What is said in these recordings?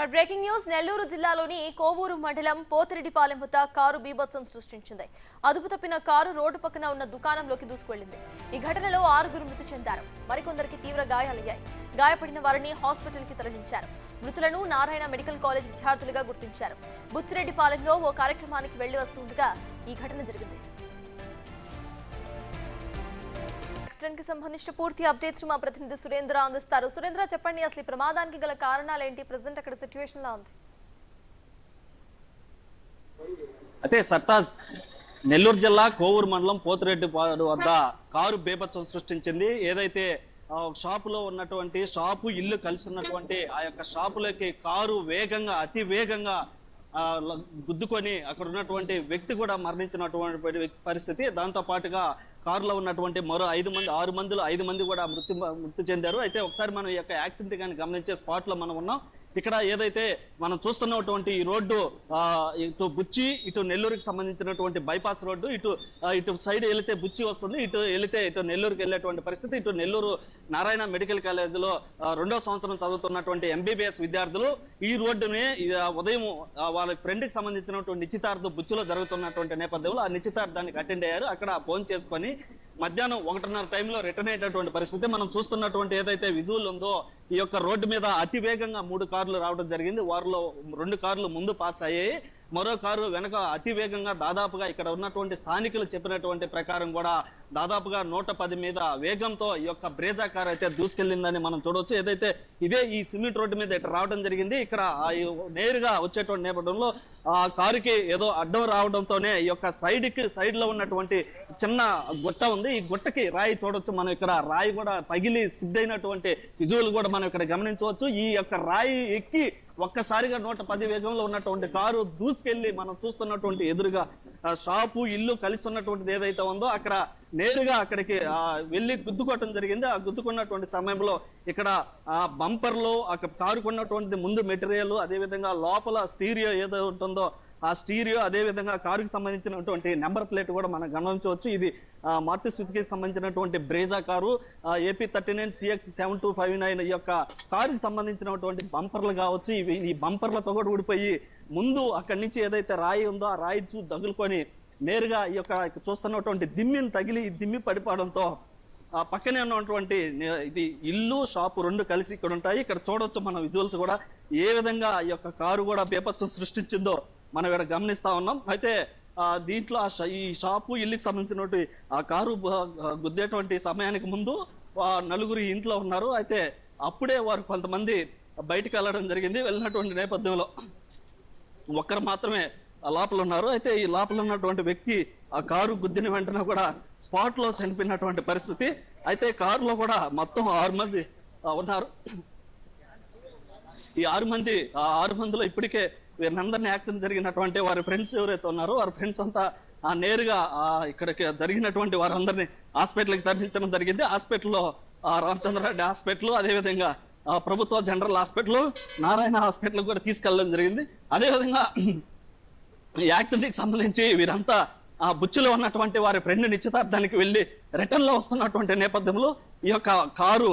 Breaking news Nellore జిల్లాలోని కోవూరు మండలం పోతిరెడ్డిపాలెం వద్ద కారు బీభత్సం సృష్టించింది. అదుపు తప్పిన కారు రోడ్డు పక్కన ఉన్న దుకాణంలోకి దూసుకువెళ్లింది. ఈ ఘటనలో 6 మృతి చెందారు. మరికొందరికి తీవ్ర గాయాలయ్యాయి. గాయపడిన వారిని హాస్పిటల్ కి తరలించారు. మృతులను నారాయణ మెడికల్ కాలేజ్ విద్యార్థులుగా గుర్తించారు. బుచ్చిరెడ్డిపాలెంలో ఓ కార్యక్రమానికి వెళ్లి వస్తుండగా ఈ ఘటన జరిగింది. యాక్సిడెంట్ కి సంబంధించిన పూర్తి అప్డేట్స్ మా ప్రతినిధి సురేంద్ర అందిస్తారు. సురేంద్ర, చెప్పండి, అసలు ఈ ప్రమాదానికి గల కారణాలు ఏంటి? ప్రెజెంట్ అక్కడ సిచ్యువేషన్ లా ఉంది. అయితే సర్తాజ్ నెల్లూరు జిల్లా కోవూరు మండలం పోతిరెడ్డిపాడు వద్ద కారు బీభత్సం సృష్టించింది. ఏదైతే షాపులో ఉన్నటువంటి షాపు ఇల్లు కలిసి ఉన్నటువంటి ఆ యొక్క షాపులోకి కారు అతి వేగంగా గుద్దుకొని అక్కడ ఉన్నటువంటి వ్యక్తి కూడా మరణించినటువంటి పరిస్థితి. దాంతో పాటుగా కారులో ఉన్నటువంటి మరో 5 మంది కూడా మృతి చెందారు. అయితే ఒకసారి మనం ఈ యొక్క యాక్సిడెంట్ కానీ గమనించే స్పాట్ లో మనం ఉన్నాం. ఇక్కడ ఏదైతే మనం చూస్తున్నటువంటి ఈ రోడ్డు ఇటు బుచ్చి ఇటు నెల్లూరుకి సంబంధించినటువంటి బైపాస్ రోడ్డు, ఇటు సైడ్ వెళితే బుచ్చి వస్తుంది, ఇటు నెల్లూరుకి వెళ్ళేటువంటి పరిస్థితి. ఇటు నెల్లూరు నారాయణ మెడికల్ కాలేజ్ లో 2వ సంవత్సరం చదువుతున్నటువంటి ఎంబీబీఎస్ విద్యార్థులు ఈ రోడ్డుని ఉదయం వాళ్ళ ఫ్రెండ్ కి సంబంధించినటువంటి నిశ్చితార్థం బుచ్చిలో జరుగుతున్నటువంటి నేపథ్యంలో ఆ నిశ్చితార్థానికి అటెండ్ అయ్యారు. అక్కడ ఫోన్ చేసుకొని మధ్యాహ్నం 1:30 టైంలో రిటర్న్ అయ్యేటటువంటి పరిస్థితి. మనం చూస్తున్నటువంటి ఏదైతే విజువల్ ఉందో ఈ యొక్క రోడ్డు మీద అతి వేగంగా 3 కార్లు రావడం జరిగింది. వారిలో 2 కార్లు ముందు పాస్ అయ్యాయి, మరో కారు వెనక అతి వేగంగా దాదాపుగా ఇక్కడ ఉన్నటువంటి స్థానికులు చెప్పినటువంటి ప్రకారం కూడా దాదాపుగా 110 మీద వేగంతో ఈ యొక్క బ్రేజా కార్ అయితే దూసుకెళ్లిందని మనం చూడవచ్చు. ఏదైతే ఇదే ఈ సిమెంట్ రోడ్డు మీద ఇట్లా రావడం జరిగింది. ఇక్కడ నేరుగా వచ్చేటువంటి నేపథ్యంలో ఆ కారుకి ఏదో అడ్డం రావడంతోనే ఈ యొక్క సైడ్ లో ఉన్నటువంటి చిన్న గుట్ట ఉంది. ఈ గుట్టకి రాయి చూడొచ్చు మనం. ఇక్కడ రాయి కూడా పగిలి స్కిడ్ అయినటువంటి విజువల్ కూడా మనం ఇక్కడ గమనించవచ్చు. ఈ యొక్క రాయి ఎక్కి ఒక్కసారిగా 110 వేగంలో ఉన్నటువంటి కారు దూసుకెళ్లి మనం చూస్తున్నటువంటి ఎదురుగా షాపు ఇల్లు కలిసి ఉన్నటువంటిది ఏదైతే ఉందో అక్కడ నేరుగా అక్కడికి వెళ్లి గుద్దుకోవటం జరిగింది. ఆ గుద్దుకున్నటువంటి సమయంలో ఇక్కడ ఆ బంపర్ లో కారుకున్నటువంటి ముందు మెటీరియల్, అదేవిధంగా లోపల స్టీరియో ఏదో ఉంటుందో ఆ స్టీరియో, అదే విధంగా కారుకి సంబంధించినటువంటి నెంబర్ ప్లేట్ కూడా మనం గమనించవచ్చు. ఇది మారుతి సుజుకి సంబంధించినటువంటి బ్రేజా కారు AP 39 CX 7259 ఈ యొక్క కారుకి సంబంధించినటువంటి బంపర్లు కావచ్చు. ఈ బంపర్లతో కూడా ఊడిపోయి ముందు అక్కడి నుంచి ఏదైతే రాయి ఉందో ఆ రాయి తగులుకొని నేరుగా ఈ యొక్క చూస్తున్నటువంటి దిమ్మిని తగిలి ఈ దిమ్మి పడిపోవడంతో ఆ పక్కనే ఉన్నటువంటి ఇది ఇల్లు షాపు 2 కలిసి ఇక్కడ ఉంటాయి. ఇక్కడ చూడొచ్చు మన విజువల్స్ కూడా ఏ విధంగా ఈ యొక్క కారు కూడా బీభత్సం సృష్టించిందో మనం ఇక్కడ గమనిస్తా ఉన్నాం. అయితే దీంట్లో ఈ షాపు ఇల్లుకి సంబంధించినటువంటి ఆ కారు గుద్దేటువంటి సమయానికి ముందు 4 ఇంట్లో ఉన్నారు. అయితే అప్పుడే వారు కొంతమంది బయటకు వెళ్ళడం జరిగింది. వెళ్ళినటువంటి నేపథ్యంలో ఒక్కరు మాత్రమే లోపల ఉన్నారు. అయితే ఈ లోపల ఉన్నటువంటి వ్యక్తి ఆ కారు గుద్దిన వెంటనే కూడా స్పాట్ లో చనిపోయినటువంటి పరిస్థితి. అయితే కారులో కూడా మొత్తం 6 మంది ఉన్నారు. ఈ 6 మందిలో ఇప్పటికే వీరందరినీ యాక్సిడెంట్ జరిగినటువంటి వారి ఫ్రెండ్స్ ఎవరైతే ఉన్నారో వారి ఫ్రెండ్స్ అంతా నేరుగా ఇక్కడికి జరిగినటువంటి వారందరినీ హాస్పిటల్కి తరలించడం జరిగింది. హాస్పిటల్లో రామచంద్రారెడ్డి హాస్పిటల్, అదేవిధంగా ప్రభుత్వ జనరల్ హాస్పిటల్, నారాయణ హాస్పిటల్ కూడా తీసుకెళ్లడం జరిగింది. అదేవిధంగా ఈ యాక్సిడెంట్ కి సంబంధించి వీరంతా ఆ బుచ్చిలో ఉన్నటువంటి వారి ఫ్రెండ్ నిశ్చితార్థానికి వెళ్లి రిటర్న్ లో వస్తున్నటువంటి నేపథ్యంలో ఈ యొక్క కారు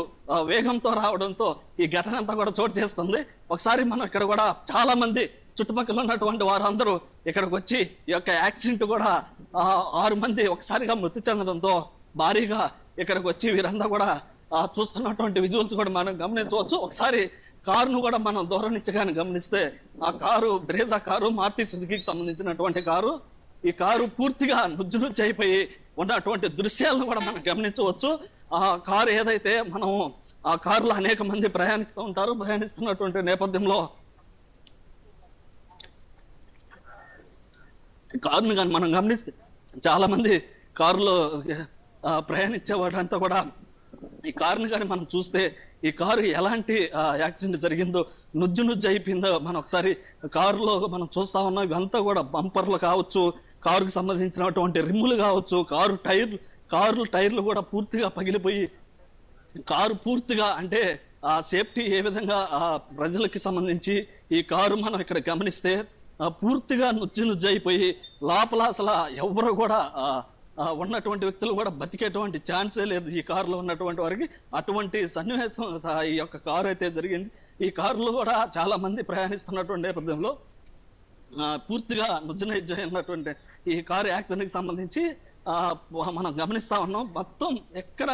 వేగంతో రావడంతో ఈ ఘటన అంతా కూడా చోటు చేసుకుంది. ఒకసారి మనం ఇక్కడ కూడా చాలా మంది చుట్టుపక్కల ఉన్నటువంటి వారందరూ ఇక్కడికి వచ్చి ఈ యొక్క యాక్సిడెంట్ కూడా 6 మంది ఒకసారిగా మృతి చెందడంతో భారీగా ఇక్కడికి వచ్చి వీరంతా కూడా చూస్తున్నటువంటి విజువల్స్ కూడా మనం గమనించవచ్చు. ఒకసారి కారును కూడా మనం దూరం నుంచి కానీ గమనిస్తే ఆ కారు బ్రేజా కారు మారుతి సుజుకికి సంబంధించినటువంటి కారు. ఈ కారు పూర్తిగా నుజ్జు అయిపోయి ఉన్నటువంటి దృశ్యాలను కూడా మనం గమనించవచ్చు. ఆ కారు ఏదైతే మనం ఆ కారులో అనేక మంది ప్రయాణిస్తూ ఉంటారు. ప్రయాణిస్తున్నటువంటి నేపథ్యంలో కారును కానీ మనం గమనిస్తే చాలా మంది కారులో ప్రయాణించే వాడంతా కూడా ఈ కారుని కానీ మనం చూస్తే ఈ కారు ఎలాంటి యాక్సిడెంట్ జరిగిందో నుజ్జు అయిపోయిందో మనం ఒకసారి కారులో మనం చూస్తా ఉన్నాం. ఇవంతా కూడా బంపర్లు కావచ్చు, కారుకు సంబంధించినటువంటి రిమ్ములు కావచ్చు, కారు టైర్లు కూడా పూర్తిగా పగిలిపోయి కారు పూర్తిగా అంటే సేఫ్టీ ఏ విధంగా ప్రజలకి సంబంధించి ఈ కారు మనం ఇక్కడ గమనిస్తే పూర్తిగా నుజ్జు అయిపోయి లోపల అసలు ఎవరు కూడా ఉన్నటువంటి వ్యక్తులు కూడా బతికేటువంటి ఛాన్సే లేదు ఈ కారులో ఉన్నటువంటి వారికి. అటువంటి సన్నివేశం ఈ యొక్క కారు అయితే జరిగింది. ఈ కారులో కూడా చాలా మంది ప్రయాణిస్తున్నటువంటి నేపథ్యంలో పూర్తిగా నుజ్జునైనటువంటి ఈ కారు యాక్సిడెంట్ కి సంబంధించి మనం గమనిస్తా ఉన్నాం. మొత్తం ఎక్కడ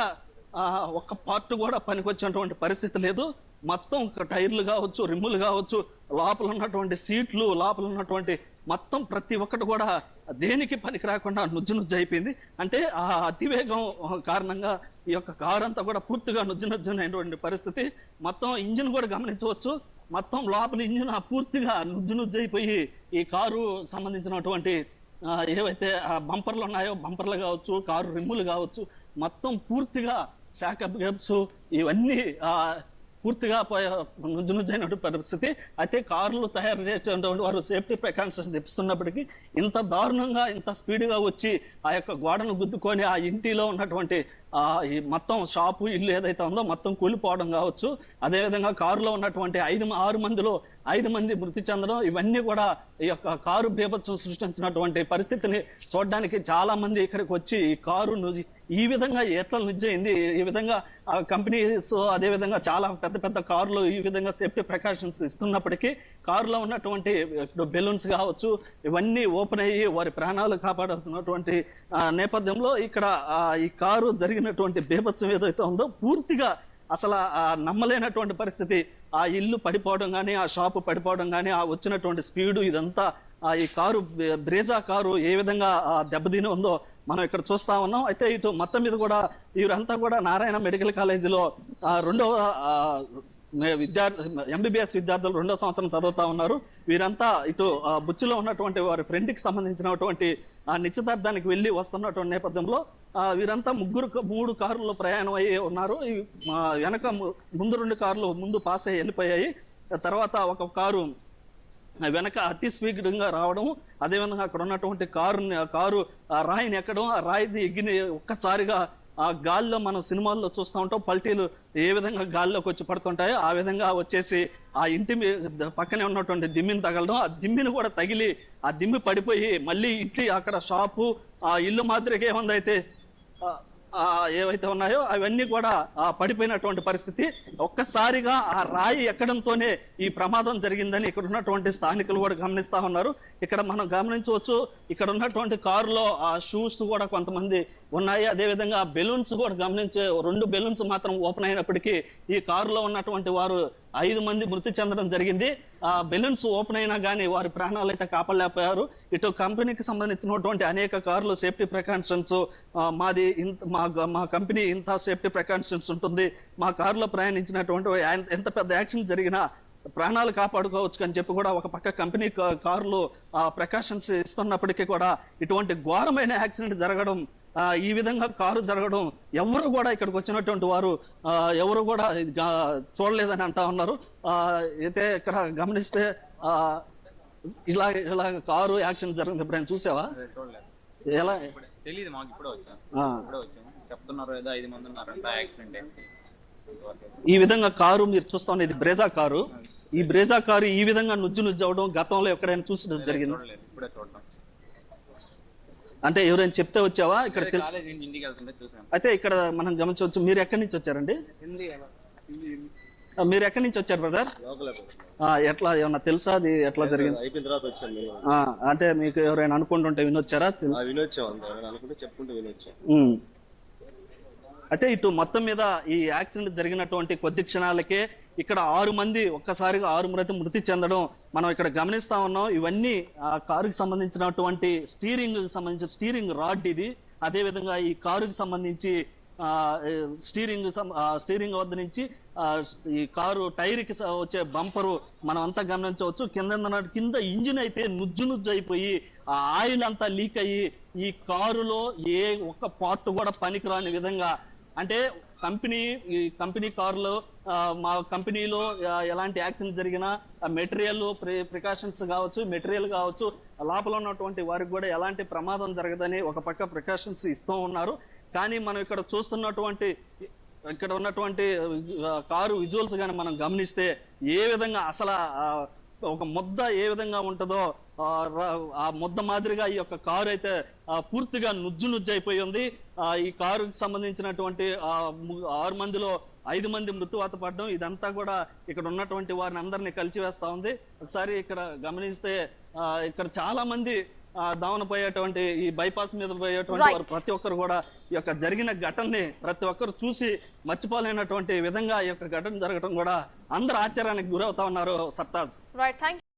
ఒక్క పార్ట్ కూడా పనికొచ్చినటువంటి పరిస్థితి లేదు. మొత్తం టైర్లు కావచ్చు, రిమ్ములు కావచ్చు, లోపల ఉన్నటువంటి సీట్లు, లోపల ఉన్నటువంటి మొత్తం ప్రతి ఒక్కటి కూడా దేనికి పనికి రాకుండా నుజ్జు అయిపోయింది. అంటే ఆ అతివేగం కారణంగా ఈ యొక్క కారు అంతా కూడా పూర్తిగా నుజ్జునైనటువంటి పరిస్థితి. మొత్తం ఇంజిన్ కూడా గమనించవచ్చు. మొత్తం లోపల ఇంజిన్ పూర్తిగా నుజ్జు అయిపోయి ఈ కారు సంబంధించినటువంటి ఏవైతే బంపర్లు ఉన్నాయో, బంపర్లు కావచ్చు, కారు రిమ్ములు కావచ్చు, మొత్తం పూర్తిగా షాక్ అబ్జర్బ్స్ ఇవన్నీ పూర్తిగా నుజ్జైన పరిస్థితి. అయితే కార్లు తయారు చేసేటువంటి వారు సేఫ్టీ ప్రికాషన్స్ తెప్పిస్తున్నప్పటికీ ఇంత దారుణంగా, ఇంత స్పీడ్గా వచ్చి ఆ యొక్క గోడను గుద్దుకొని ఆ ఇంటిలో ఉన్నటువంటి ఈ మొత్తం షాపు, ఇల్లు ఏదైతే ఉందో మొత్తం కూలిపోవడం కావచ్చు. అదేవిధంగా కారులో ఉన్నటువంటి 6 మందిలో 5 మంది మృతి చెందడం, ఇవన్నీ కూడా ఈ యొక్క కారు బీభత్సం సృష్టించినటువంటి పరిస్థితిని చూడడానికి చాలా మంది ఇక్కడికి వచ్చి ఈ కారు ఈ విధంగా ఎట్లా నుజ్జయింది, ఈ విధంగా కంపెనీస్ అదేవిధంగా చాలా పెద్ద పెద్ద కార్లు ఈ విధంగా సేఫ్టీ ప్రికాషన్స్ ఇస్తున్నప్పటికీ కారులో ఉన్నటువంటి బెలూన్స్ కావచ్చు ఇవన్నీ ఓపెన్ అయ్యి వారి ప్రాణాలు కాపాడుతున్నటువంటి నేపథ్యంలో ఇక్కడ ఈ కారు జరిగినటువంటి బీభత్సం ఏదైతే ఉందో పూర్తిగా అసలు నమ్మలేనటువంటి పరిస్థితి. ఆ ఇల్లు పడిపోవడం కానీ, ఆ షాపు పడిపోవడం కానీ, ఆ వచ్చినటువంటి స్పీడు, ఇదంతా ఈ కారు బ్రేజా కారు ఏ విధంగా దెబ్బతిని ఉందో మనం ఇక్కడ చూస్తా ఉన్నాం. అయితే ఇటు మొత్తం మీద కూడా వీరంతా కూడా నారాయణ మెడికల్ కాలేజీలో రెండవ ఎంబీబీఎస్ విద్యార్థులు 2వ సంవత్సరం చదువుతా ఉన్నారు. వీరంతా ఇటు బుచ్చిలో ఉన్నటువంటి వారి ఫ్రెండ్ కి సంబంధించినటువంటి నిశ్చితార్థానికి వెళ్లి వస్తున్నటువంటి నేపథ్యంలో వీరంతా 3 కార్లలో ప్రయాణం అయ్యి ఉన్నారు. వెనక ముందు 2 కార్లు ముందు పాస్ అయ్యి వెళ్ళిపోయాయి. తర్వాత ఒక కారు వెనక అతి స్పీడ్గా రావడం, అదేవిధంగా అక్కడ ఉన్నటువంటి కారు రాయిని ఎక్కడం, ఆ రాయిని ఎగ్గిని ఒక్కసారిగా ఆ గాల్లో మనం సినిమాల్లో చూస్తూ ఉంటాం, పల్టీలు ఏ విధంగా గాల్లోకి వచ్చి పడుతుంటాయో ఆ విధంగా వచ్చేసి ఆ ఇంటి పక్కనే ఉన్నటువంటి దిమ్మిని తగలడం, ఆ దిమ్మిని కూడా తగిలి ఆ దిమ్మి పడిపోయి మళ్ళీ ఇంటి అక్కడ షాపు ఆ ఇల్లు మాదిరిగా ఏముందైతే ఏవైతే ఉన్నాయో అవన్నీ కూడా పడిపోయినటువంటి పరిస్థితి. ఒక్కసారిగా ఆ రాయి ఎక్కడంతోనే ఈ ప్రమాదం జరిగిందని ఇక్కడ ఉన్నటువంటి స్థానికులు కూడా గమనిస్తా ఉన్నారు. ఇక్కడ మనం గమనించవచ్చు, ఇక్కడ ఉన్నటువంటి కారులో ఆ షూస్ కూడా కొంతమంది ఉన్నాయి. అదేవిధంగా బెలూన్స్ కూడా గమనించే 2 బెలూన్స్ మాత్రం ఓపెన్ అయినప్పటికీ ఈ కారులో ఉన్నటువంటి వారు 5 మంది మృతి చెందడం జరిగింది. ఆ బెలూన్స్ ఓపెన్ అయినా కానీ వారి ప్రాణాలు అయితే కాపాడలేకపోయారు. ఇటు కంపెనీకి సంబంధించినటువంటి అనేక కార్లు సేఫ్టీ ప్రికాషన్స్, మాది మా కంపెనీ ఇంత సేఫ్టీ ప్రికాషన్స్ ఉంటుంది, మా కారులో ప్రయాణించినటువంటి ఎంత పెద్ద యాక్సిడెంట్ జరిగినా ప్రాణాలు కాపాడుకోవచ్చు అని చెప్పి కూడా ఒక పక్క కంపెనీ కారులో ప్రికాషన్స్ ఇస్తున్నప్పటికీ కూడా ఇటువంటి ఘోరమైన యాక్సిడెంట్ జరగడం, ఈ విధంగా కారు జరగడం ఎవరు కూడా ఇక్కడికి వచ్చినటువంటి వారు ఎవరు కూడా చూడలేదని అంటా ఉన్నారు. అయితే ఇక్కడ గమనిస్తే ఇలా కారు యాక్సిడెంట్ జరిగింది ఎప్పుడైనా చూసావా? ఎలా తెలియదు మాకు, ఇప్పుడే వచ్చాము చెప్తున్నారు ఏదో 5 మంది ఉన్నారంట యాక్సిడెంట్. ఈ విధంగా కారు మీరు చూస్తా ఇది బ్రేజా కారు. ఈ బ్రేజా కారు ఈ విధంగా నుజ్జు అవడం గతంలో ఎక్కడైనా చూసి జరిగింది? ఇప్పుడే చూడటం. అంటే ఎవరైనా చెప్తే వచ్చావా? ఇక్కడ ఇంటికి వెళ్తుంటే చూసాను. అయితే ఇక్కడ మనం గమనించవచ్చు. మీరు ఎక్కడి నుంచి వచ్చారండి? మీరు ఎక్కడి నుంచి వచ్చారు బ్రదర్? ఎట్లా ఏమన్నా తెలుసా అది ఎట్లా జరిగింది? అయిపోయిన తర్వాత వచ్చాను. అంటే మీకు ఎవరైనా అనుకుంటుంటే వినొచ్చారా? చెప్పుకుంటూ వినొచ్చా. అయితే ఇటు మొత్తం మీద ఈ యాక్సిడెంట్ జరిగినటువంటి కొద్ది క్షణాలకే ఇక్కడ 6 మంది ఒక్కసారిగా 6 మంది మృతి చెందడం మనం ఇక్కడ గమనిస్తా ఉన్నాం. ఇవన్నీ ఆ కారుకి సంబంధించినటువంటి స్టీరింగ్ రాడ్ ఇది. అదే విధంగా ఈ కారుకి సంబంధించి స్టీరింగ్ వద్ద నుంచి ఈ కారు టైర్ కి వచ్చే బంపరు మనం అంతా గమనించవచ్చు. కింద ఇంజిన్ అయితే నుజ్జు అయిపోయి ఆ ఆయిల్ అంతా లీక్ అయ్యి ఈ కారులో ఏ ఒక్క పార్ట్ కూడా పనికిరాని విధంగా, అంటే కంపెనీ కారులో మా కంపెనీలో ఎలాంటి యాక్సిడెంట్ జరిగినా మెటీరియల్ ప్రికాషన్స్ మెటీరియల్ కావచ్చు లోపల ఉన్నటువంటి వారికి కూడా ఎలాంటి ప్రమాదం జరగదని ఒక పక్క ప్రికాషన్స్ ఇస్తూ ఉన్నారు. కానీ మనం ఇక్కడ చూస్తున్నటువంటి ఇక్కడ ఉన్నటువంటి కారు విజువల్స్ కానీ మనం గమనిస్తే ఏ విధంగా అసలు ఒక ముద్ద ఏ విధంగా ఉంటుందో ఆ ముద్ద మాదిరిగా ఈ యొక్క కారు అయితే పూర్తిగా నుజ్జు అయిపోయి ఉంది. ఈ కారుకి సంబంధించినటువంటి 6 మందిలో 5 మంది మృత్యువాత పడడం ఇదంతా కూడా ఇక్కడ ఉన్నటువంటి వారిని అందరినీ కలిసివేస్తా ఉంది. ఒకసారి ఇక్కడ గమనిస్తే ఇక్కడ చాలా మంది దావన పోయేటువంటి ఈ బైపాస్ మీద పోయేటువంటి వారు ప్రతి ఒక్కరు కూడా ఈ యొక్క జరిగిన ఘటనని ప్రతి ఒక్కరు చూసి మర్చిపోలేనటువంటి విధంగా ఈ యొక్క ఘటన జరగడం కూడా అందరూ ఆశ్చర్యానికి గురవుతా ఉన్నారు. సర్తాజ్.